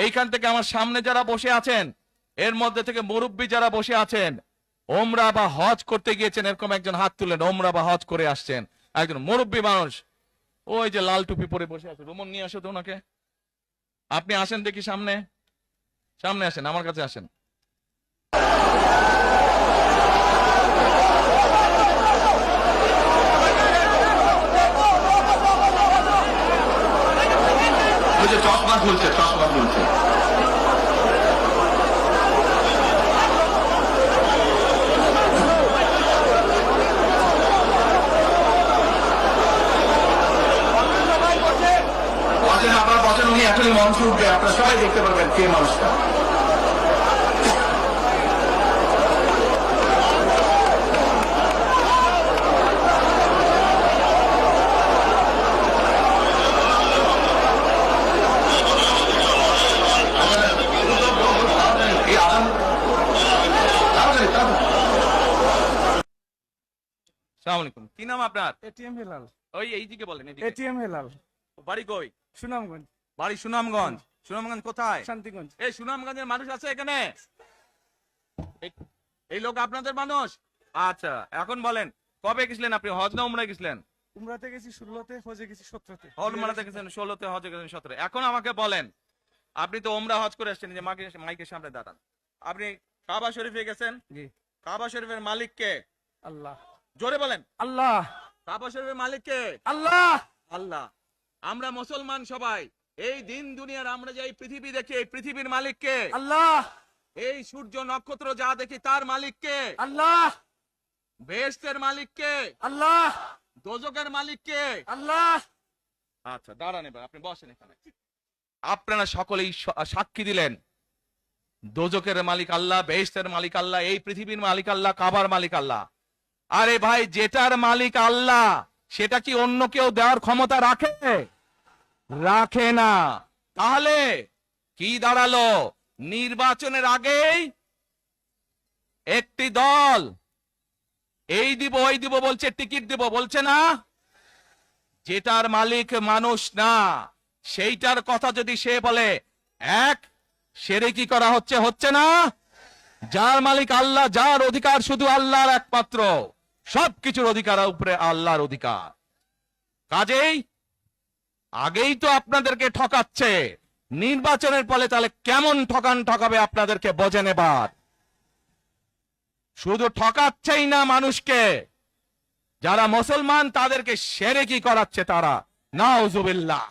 এইখান থেকে আমার সামনে যারা বসে আছেন, এর মধ্যে থেকে মুরব্বী যারা বসে আছেন, ওমরা বা হজ করতে গিয়েছেন, এরকম একজন হাত তুলেন। ওমরা বা হজ করে আসছেন, একজন মুরব্বী মানুষ, ওই যে লাল টুপি পরে বসে আছে, রুমন নিয়ে আসো তো ওনাকে। আপনি আসেন দেখি সামনে, সামনে আসেন, আমার কাছে আসেন। চশমা খুলছে, চশমা খুলছে। আপনারা বসেন, উনি এখনই মঞ্চে উঠবে, আপনারা সবাই দেখতে পারবেন কে মানুষটা। কি নাম আপনার? এটিএম হেলাল। ওই এইদিকে বলেন। এটিএম হেলাল। বাড়ি কই? সুনামগঞ্জ। বাড়ি সুনামগঞ্জ। সুনামগঞ্জ কোথায়? শান্তিগঞ্জ। এই সুনামগঞ্জের মানুষ আছে এখানে? এই লোক আপনাদের মানুষ? আচ্ছা, এখন বলেন, কবে গেছিলেন আপনি? হজ না উমরায় গেছিলেন? উমরাতে গেছি 16তে, হজে গেছি 17তে। উমরাতে গেছেন 16তে, হজে গেছেন 17। এখন আমাকে বলেন, আপনি তো উমরা হজ করে আসছেন, যে মাইকের সামনে দাঁড়ান। আপনি কাবা শরীফে গেছেন? জি। কাবা শরীফের মালিক কে? আল্লাহ। জোরে বলেন। আল্লাহ। কাবা শরীফের মালিক কে? আল্লাহ। আল্লাহ। আমরা মুসলমান সবাই, এই দিন দুনিয়ার আমরা যে পৃথিবী দেখি, এই পৃথিবীর মালিক কে? আল্লাহ। এই সূর্য নক্ষত্র যা দেখি তার মালিক কে? আল্লাহ। বেহেশতের মালিক কে? আল্লাহ। দোজখের মালিক কে? আল্লাহ। আচ্ছা দাঁড়ান, এবার আপনি বসেন এখানে। আপনারা সকলেই সাক্ষী দিলেন, দোজখের মালিক আল্লাহ, বেহেশতের মালিক আল্লাহ, এই পৃথিবীর মালিক আল্লাহ, কাবার মালিক আল্লাহ। আরে ভাই, যেটার মালিক আল্লাহ সেটা কি অন্য কেউ দেওয়ার ক্ষমতা রাখে? রাখে না। তাহলে কি দাঁড়ালো? নির্বাচনের আগেই একটি দল এই দিব ওই দিব বলছে, টিকিট দিব বলছে না? যেটার মালিক মানুষ না, সেইটার কথা যদি সে বলে, এক শিরকি করা হচ্ছে, হচ্ছে না? যার মালিক আল্লাহ, যার অধিকার শুধু আল্লাহর একমাত্র, সবকিছুর অধিকার উপরে আল্লাহর অধিকার। কাজেই আগেই তো আপনাদেরকে ঠকাচ্ছে, নির্বাচনের ফলে তাহলে কেমন ঠকাবে আপনাদেরকে বোঝেন এবার। শুধু ঠকাচ্ছেই না মানুষকে, যারা মুসলমান তাদেরকে শিরকি করাচ্ছে তারা। নাউজুবিল্লাহ।